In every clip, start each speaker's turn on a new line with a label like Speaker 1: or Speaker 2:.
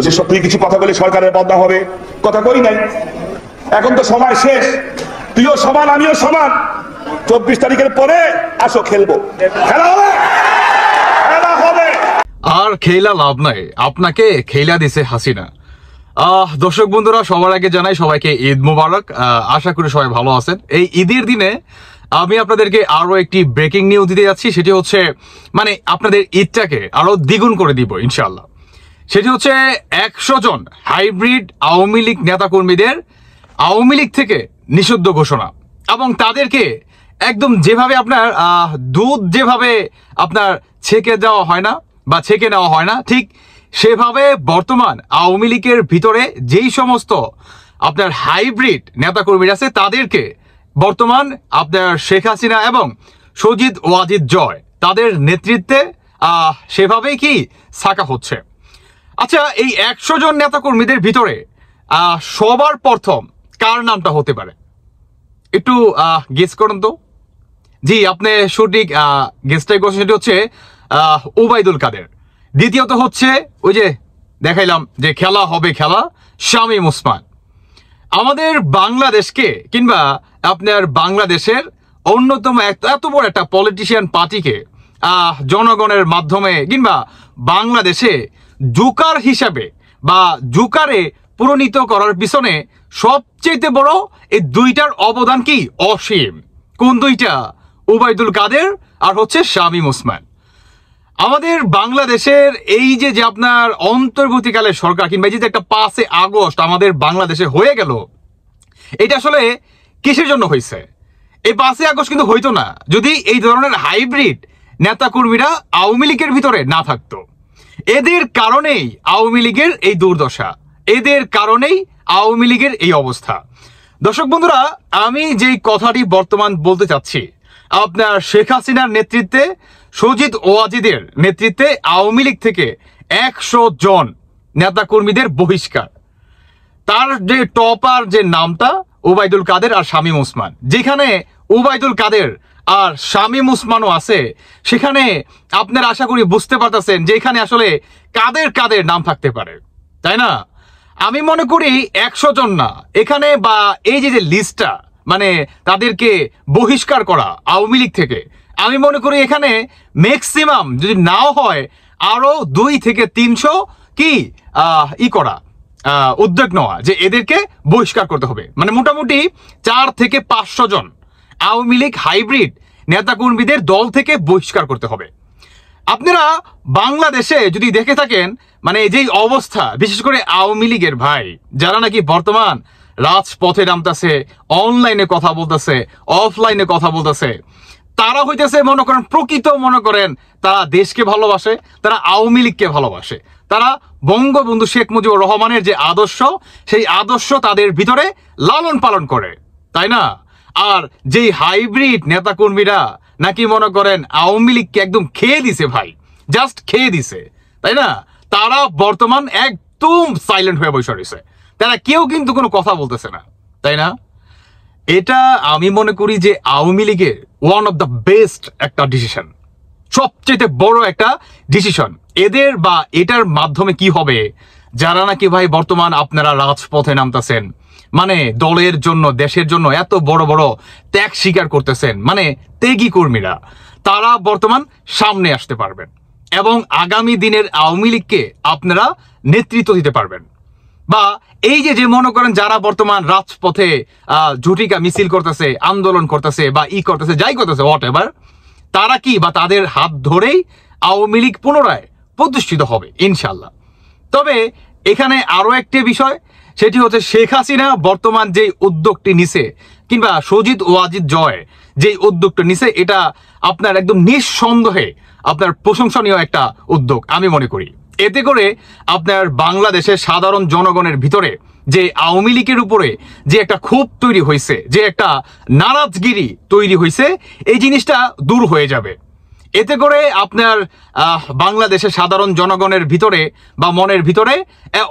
Speaker 1: বলছে সত্যি কিছু কথা বলে সরকারের বদনাম হবে, কথা কই নাই। এখন তো সময় শেষ, তুইও সমান আমিও সমান। 24 তারিখের পরে আসো খেলবো, খেলা হবে, খেলা হবে।
Speaker 2: আর খেলা লাভ নাই, আপনাকে খেলা দিছে হাসিনা। দর্শক বন্ধুরা, সবার আগে জানাই সবাইকে ঈদ মোবারক। আশা করি সবাই ভালো আছেন। এই ঈদের দিনে আমি আপনাদেরকে আরো একটি ব্রেকিং নিউজ দিতে যাচ্ছি। সেটি হচ্ছে মানে আপনাদের ঈদটাকে আরো দ্বিগুণ করে দিব ইনশাআল্লাহ। সেটি হচ্ছে 100 জন হাইব্রিড আওয়ামী লীগ নেতাকর্মীদের আওয়ামী লীগ থেকে নিষিদ্ধ ঘোষণা, এবং তাদেরকে একদম যেভাবে আপনার দুধ যেভাবে আপনার ছেঁকে দেওয়া হয় না বা ছেঁকে নেওয়া হয় না, ঠিক সেভাবে বর্তমান আওয়ামী লীগের ভিতরে যেই সমস্ত আপনার হাইব্রিড নেতাকর্মীরা আছে তাদেরকে বর্তমান আপনার শেখ হাসিনা এবং সজিদ ওয়াজিদ জয় তাদের নেতৃত্বে সেভাবেই কি ছাকা হচ্ছে। আচ্ছা, এই 100 জন নেতাকর্মীদের ভিতরে সবার প্রথম কার নামটা হতে পারে একটু গেস করুন তো। জি, আপনি সঠিক গেসটাই করছেন, সেটি হচ্ছে ওবায়দুল কাদের। দ্বিতীয়ত হচ্ছে ওই যে দেখাইলাম যে খেলা হবে খেলা, শামীম ওসমান। আমাদের বাংলাদেশকে কিংবা আপনার বাংলাদেশের অন্যতম এত বড় একটা পলিটিশিয়ান পার্টিকে জনগণের মাধ্যমে কিংবা বাংলাদেশে জোকার হিসাবে বা জোকারে পরিণত করার পিছনে সবচেয়ে বড় এই দুইটার অবদান কি অসীম। কোন দুইটা? ওবায়দুল কাদের আর হচ্ছে শামীম ওসমান। আমাদের বাংলাদেশের এই যে আপনার অন্তর্বর্তীকালের সরকার কিংবা এই যে একটা 5 আগস্ট আমাদের বাংলাদেশে হয়ে গেল, এটা আসলে কিসের জন্য হয়েছে? এই 5 আগস্ট কিন্তু হইতো না যদি এই ধরনের হাইব্রিড নেতাকর্মীরা আওয়ামী লীগের ভিতরে না থাকতো। এদের কারণেই আওয়ামী লীগের এই দুর্দশা, এদের কারণেই আওয়ামী লীগের এই অবস্থা। দর্শক বন্ধুরা, আমি যেই কথাটি বর্তমান বলতে চাচ্ছি, আপনার শেখ হাসিনার নেতৃত্বে সজিদ ওয়াজিদের নেতৃত্বে আওয়ামী লীগ থেকে 100 জন নেতাকর্মীদের বহিষ্কার। তার যে টপার যে নামটা ওবায়দুল কাদের আর শামীম ওসমান, যেখানে ওবায়দুল কাদের আর শামীম ওসমানও আছে, সেখানে আপনারা আশা করি বুঝতে পারতেছেন যে এখানে আসলে কাদের কাদের নাম থাকতে পারে, তাই না? আমি মনে করি 100 জন না এখানে, বা এই যে লিস্টটা মানে তাদেরকে বহিষ্কার করা আওয়ামী লীগ থেকে, আমি মনে করি এখানে ম্যাক্সিমাম যদি নাও হয় আরো 2 থেকে 300 কি করা উদ্যোগ নেওয়া যে এদেরকে বহিষ্কার করতে হবে। মানে মোটামুটি 4 থেকে 500 জন আওয়ামী লীগ হাইব্রিড নেতাকর্মীদের দল থেকে বহিষ্কার করতে হবে। আপনারা বাংলাদেশে যদি দেখে থাকেন মানে যেই অবস্থা, বিশেষ করে আওয়ামী লীগের ভাই যারা নাকি বর্তমান রাজপথে নামতেছে, অনলাইনে কথা বলতেছে, অফলাইনে কথা বলতেছে, তারা হইতেছে মনে করেন প্রকৃত, মনে করেন তারা দেশকে ভালোবাসে, তারা আওয়ামী লীগকে ভালোবাসে, তারা বঙ্গবন্ধু শেখ মুজিবুর রহমানের যে আদর্শ, সেই আদর্শ তাদের ভিতরে লালন পালন করে, তাই না? আর যেই হাইব্রিড নেতাকর্মীরা নাকি মনে করেন আওয়ামী লীগকে একদম খেয়ে দিছে ভাই, জাস্ট খেয়ে দিছে, তাই না? তারা বর্তমান একদম সাইলেন্ট হয়ে বসে রয়েছে, তারা কেউ কিন্তু কোনো কথা বলতেছে না, তাই না? এটা আমি মনে করি যে আওয়ামী লীগের ওয়ান অফ দ্য বেস্ট একটা ডিসিশন, সবচেয়ে বড় একটা ডিসিশন এদের। বা এটার মাধ্যমে কি হবে, যারা নাকি ভাই বর্তমান আপনারা রাজপথে নামতেছেন, মানে দলের জন্য দেশের জন্য এত বড় বড় ত্যাগ স্বীকার করতেছেন, মানে ত্যাগী কর্মীরা, তারা বর্তমান সামনে আসতে পারবেন এবং আগামী দিনের আওয়ামী লীগকে আপনারা নেতৃত্ব দিতে পারবেন। বা এই যে মনে করেন যারা বর্তমান রাজপথে ঝুটিকা মিছিল করতেছে, আন্দোলন করতেছে বা করতেছে, যাই করতেছে হোয়াট এভার, তারা কি বা তাদের হাত ধরেই আওয়ামী লীগ পুনরায় প্রতিষ্ঠিত হবে ইনশাল্লাহ। তবে এখানে আরো একটি বিষয়, সেটি হচ্ছে শেখ হাসিনা বর্তমান যে উদ্যোগটি নিছে কিংবা সজিদ ওয়াজিদ জয় যে উদ্যোগটা নিছে, এটা আপনার একদম নিঃসন্দেহে আপনার প্রশংসনীয় একটা উদ্যোগ আমি মনে করি। এতে করে আপনার বাংলাদেশের সাধারণ জনগণের ভিতরে যে আওয়ামী লীগের উপরে যে একটা ক্ষোভ তৈরি হয়েছে, যে একটা নারাজগিরি তৈরি হয়েছে, এই জিনিসটা দূর হয়ে যাবে। এতে করে আপনার বাংলাদেশের সাধারণ জনগণের ভিতরে বা মনের ভিতরে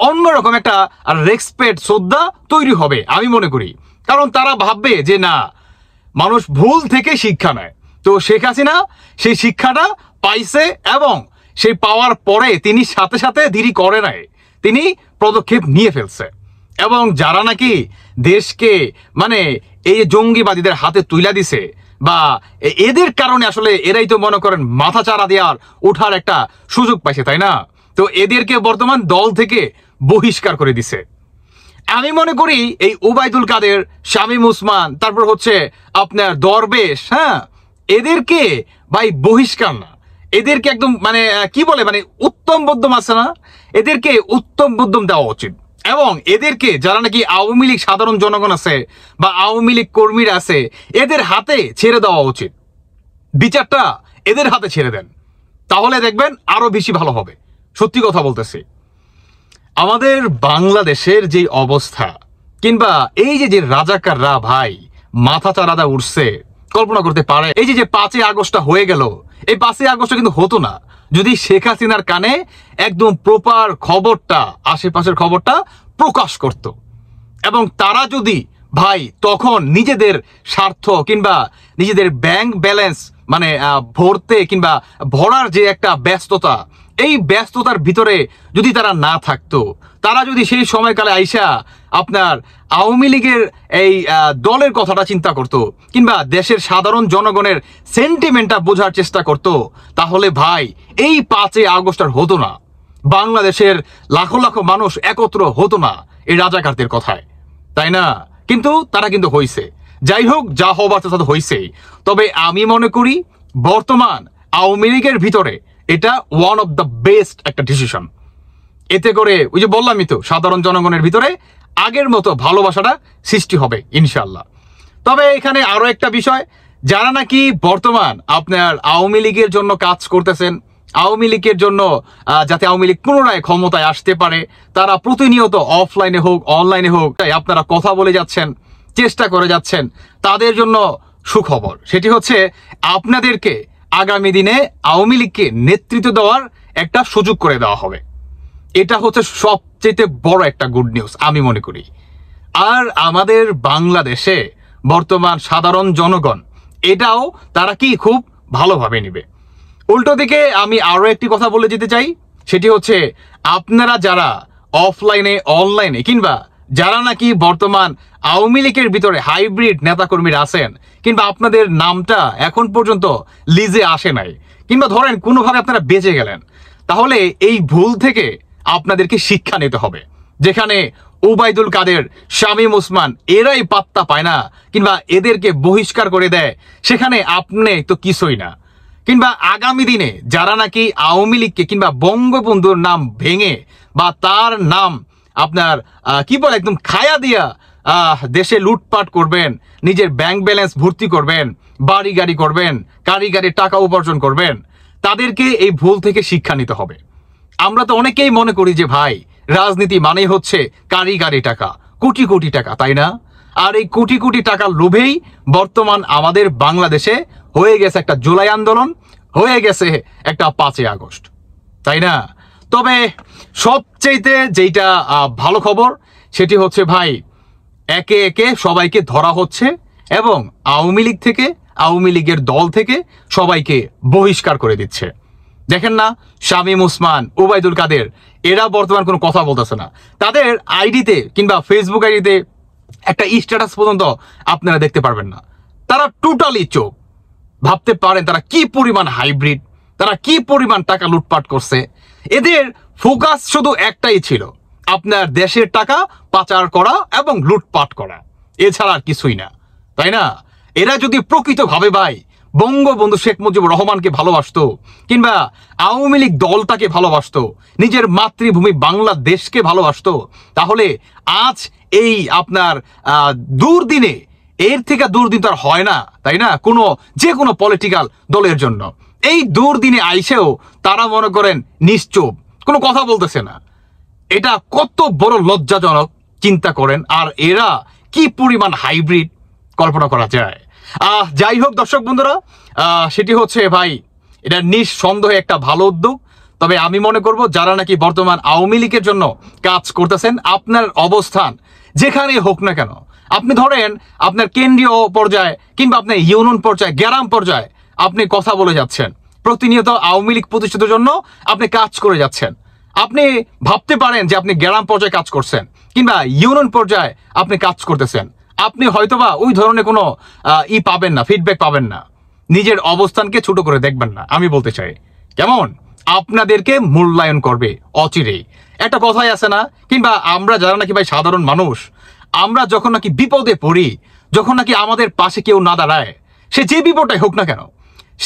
Speaker 2: অন্যরকম একটা রেসপেক্ট, শ্রদ্ধা তৈরি হবে আমি মনে করি। কারণ তারা ভাববে যে না, মানুষ ভুল থেকে শিক্ষা নেয়, তো শেখ হাসিনা সেই শিক্ষাটা পাইছে এবং সেই পাওয়ার পরে তিনি সাথে সাথে দেরি করে নাই, তিনি পদক্ষেপ নিয়ে ফেলছে। এবং যারা নাকি দেশকে মানে এই জঙ্গিবাদীদের হাতে তুইলা দিছে বা এদের কারণে আসলে এরাই তো মনে করেন মাথা চারা দেওয়ার ওঠার একটা সুযোগ পাইছে, তাই না? তো এদেরকে বর্তমান দল থেকে বহিষ্কার করে দিছে। আমি মনে করি এই ওবায়দুল কাদের, শামীম ওসমান, তারপর হচ্ছে আপনার দরবেশ, হ্যাঁ, এদেরকে ভাই বহিষ্কার না, এদেরকে একদম মানে কি বলে মানে উত্তম মধ্যম আছে না, এদেরকে উত্তম মধ্যম দেওয়া উচিত। এবং এদেরকে যারা নাকি আওয়ামী লীগ সাধারণ জনগণ আছে বা আওয়ামী লীগ কর্মীরা আছে এদের হাতে ছেড়ে দেওয়া উচিত। বিচারটা এদের হাতে ছেড়ে দেন, তাহলে দেখবেন আরো বেশি ভালো হবে। সত্যি কথা বলতেছি, আমাদের বাংলাদেশের যে অবস্থা কিংবা এই যে রাজাকাররা ভাই মাথা চারাদা উঠছে, কল্পনা করতে পারে এই যে 5ই আগস্টটা হয়ে গেল, এই 5ই আগস্টটা কিন্তু হতো না যদি শেখ হাসিনার কানে একদম প্রপার খবরটা, আশেপাশের খবরটা প্রকাশ করত। এবং তারা যদি ভাই তখন নিজেদের স্বার্থ কিংবা নিজেদের ব্যাংক ব্যালেন্স মানে ভরতে কিংবা ভরার যে একটা ব্যস্ততা, এই ব্যস্ততার ভিতরে যদি তারা না থাকতো, তারা যদি সেই সময়কালে আইসা আপনার আওয়ামী লীগের এই দলের কথাটা চিন্তা করত কিংবা দেশের সাধারণ জনগণের সেন্টিমেন্টটা বোঝার চেষ্টা করত, তাহলে ভাই এই 5ই আগস্ট আর হতো না, বাংলাদেশের লাখো লাখো মানুষ একত্র হতো না এই রাজাকারদের কথায়, তাই না? কিন্তু তারা কিন্তু হইছে। যাই হোক, যা হবার তা তো হইছেই। তবে আমি মনে করি বর্তমান আওয়ামী লীগের ভিতরে এটা ওয়ান অফ দ্য বেস্ট একটা ডিসিশন। এতে করে ওই যে বললামই তো, সাধারণ জনগণের ভিতরে আগের মতো ভালোবাসাটা সৃষ্টি হবে ইনশাল্লাহ। তবে এখানে আরো একটা বিষয়, যারা নাকি বর্তমান আপনার আওয়ামী লীগের জন্য কাজ করতেছেন, আওয়ামী লীগের জন্য যাতে আওয়ামী লীগ পুনরায় ক্ষমতায় আসতে পারে, তারা প্রতিনিয়ত অফলাইনে হোক অনলাইনে হোক আপনারা কথা বলে যাচ্ছেন, চেষ্টা করে যাচ্ছেন, তাদের জন্য সুখবর। সেটি হচ্ছে আপনাদেরকে আগামী দিনে আওয়ামী লীগকে নেতৃত্ব দেওয়ার একটা সুযোগ করে দেওয়া হবে। এটা হচ্ছে সবচেয়ে বড় একটা গুড নিউজ আমি মনে করি। আর আমাদের বাংলাদেশে বর্তমান সাধারণ জনগণ এটাও তারা কি খুব ভালোভাবে নিবে। উল্টো দিকে আমি আরো একটি কথা বলে যেতে চাই, সেটি হচ্ছে আপনারা যারা অফলাইনে অনলাইনে কিংবা যারা নাকি বর্তমান আওয়ামী লীগের ভিতরে হাইব্রিড নেতাকর্মীরা আছেন কিংবা আপনাদের নামটা এখন পর্যন্ত লিজে আসে নাই কিংবা ধরেন কোনোভাবে আপনারা বেঁচে গেলেন, তাহলে এই ভুল থেকে আপনাদেরকে শিক্ষা নিতে হবে। যেখানে ওবায়দুল কাদের, শামীম ওসমান এরাই পাত্তা পায় না কিংবা এদেরকে বহিষ্কার করে দেয়, সেখানে আপনি তো কিছুই না। কিংবা আগামী দিনে যারা নাকি আওয়ামী লীগকে কিংবা বঙ্গবন্ধুর নাম ভেঙে বা তার নাম আপনার কি বলে একদম খায়া দিয়া দেশে লুটপাট করবেন, নিজের ব্যাংক ব্যালেন্স ভর্তি করবেন, বাড়ি গাড়ি করবেন, কারিগরি টাকা উপার্জন করবেন, তাদেরকে এই ভুল থেকে শিক্ষা নিতে হবে। আমরা তো অনেকেই মনে করি যে ভাই রাজনীতি মানেই হচ্ছে কারিগরি টাকা, কোটি কোটি টাকা, তাই না? আর এই কোটি কোটি টাকার লোভেই বর্তমান আমাদের বাংলাদেশে হয়ে গেছে একটা জুলাই আন্দোলন, হয়ে গেছে একটা 5ই আগস্ট, তাই না? তবে সবচেয়ে যেটা ভালো খবর সেটি হচ্ছে ভাই একে একে সবাইকে ধরা হচ্ছে এবং আওয়ামী লীগ থেকে, আওয়ামী লীগের দল থেকে সবাইকে বহিষ্কার করে দিচ্ছে। দেখেন না, শামীম ওসমান, ওবায়দুল কাদের এরা বর্তমান কোনো কথা বলতেছে না। তাদের আইডিতে কিংবা ফেসবুক আইডিতে একটা স্ট্যাটাস পর্যন্ত আপনারা দেখতে পারবেন না। তারা টোটালি চোখ। ভাবতে পারেন তারা কি পরিমাণ হাইব্রিড, তারা কি পরিমাণ টাকা লুটপাট করছে। এদের ফোকাস শুধু একটাই ছিল, আপনার দেশের টাকা পাচার করা এবং লুটপাট করা, এছাড়া আর কিছুই না, তাই না? এরা যদি প্রকৃতভাবে ভাই বঙ্গবন্ধু শেখ মুজিবুর রহমানকে ভালোবাসতো কিংবা আওয়ামী লীগ দলটাকে ভালোবাসতো, নিজের মাতৃভূমি বাংলাদেশকে ভালোবাসতো, তাহলে আজ এই আপনার দুর্দিনে, এর থেকে দুর্দিন তো আর হয় না, তাই না? যে কোনো পলিটিক্যাল দলের জন্য এই দুর্দিনে আইসেও তারা মনে করেন নিশ্চুপ, কোনো কথা বলতেছে না। এটা কত বড় লজ্জাজনক চিন্তা করেন। আর এরা কি পরিমাণ হাইব্রিড কল্পনা করা যায়। যাই হোক দর্শক বন্ধুরা, সেটি হচ্ছে ভাই এটা নিঃসন্দেহে একটা ভালো উদ্যোগ। তবে আমি মনে করব যারা নাকি বর্তমান আওয়ামী লীগের জন্য কাজ করতেছেন, আপনার অবস্থান যেখানে হোক না কেন, আপনি ধরেন আপনার কেন্দ্রীয় পর্যায়ে কিংবা আপনার ইউনিয়ন পর্যায়ে, গ্রাম পর্যায়ে আপনি কথা বলে যাচ্ছেন, প্রতিনিয়ত আওয়ামী লীগ প্রতিষ্ঠার জন্য আপনি কাজ করে যাচ্ছেন, আপনি ভাবতে পারেন যে আপনি গ্রাম পর্যায়ে কাজ করছেন কিংবা ইউনিয়ন পর্যায়ে আপনি কাজ করতেছেন, আপনি হয়তোবা ওই ধরনের কোনো পাবেন না, ফিডব্যাক পাবেন না, নিজের অবস্থানকে ছোট করে দেখবেন না। আমি বলতে চাই কেমন, আপনাদেরকে মূল্যায়ন করবে অচিরেই। একটা কথাই আছে না, কিংবা আমরা যারা নাকি ভাই সাধারণ মানুষ, আমরা যখন নাকি বিপদে পড়ি, যখন নাকি আমাদের পাশে কেউ না দাঁড়ায়, সে যে বিপদটাই হোক না কেন,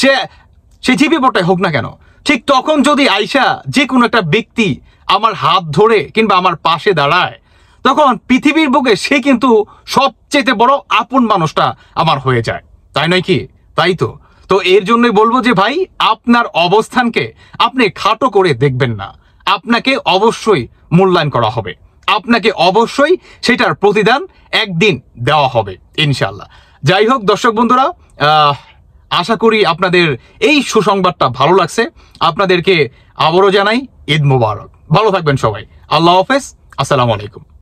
Speaker 2: সে যে বিপদটাই হোক না কেন, ঠিক তখন যদি আইসা যে কোনো একটা ব্যক্তি আমার হাত ধরে কিংবা আমার পাশে দাঁড়ায়, তখন পৃথিবীর বুকে সে কিন্তু সবচেয়ে বড় আপন মানুষটা আমার হয়ে যায়, তাই নয় কি? তাই তো। তো এর জন্যই বলবো যে ভাই, আপনার অবস্থানকে আপনি খাটো করে দেখবেন না, আপনাকে অবশ্যই মূল্যায়ন করা হবে, আপনাকে অবশ্যই সেটার প্রতিদান একদিন দেওয়া হবে ইনশাল্লাহ। যাই হোক দর্শক বন্ধুরা, আশা করি আপনাদের এই সুসংবাদটা ভালো লাগছে। আপনাদেরকে আবারও জানাই ঈদ মোবারক। ভালো থাকবেন সবাই। আল্লাহ হাফেজ। আসসালামু আলাইকুম।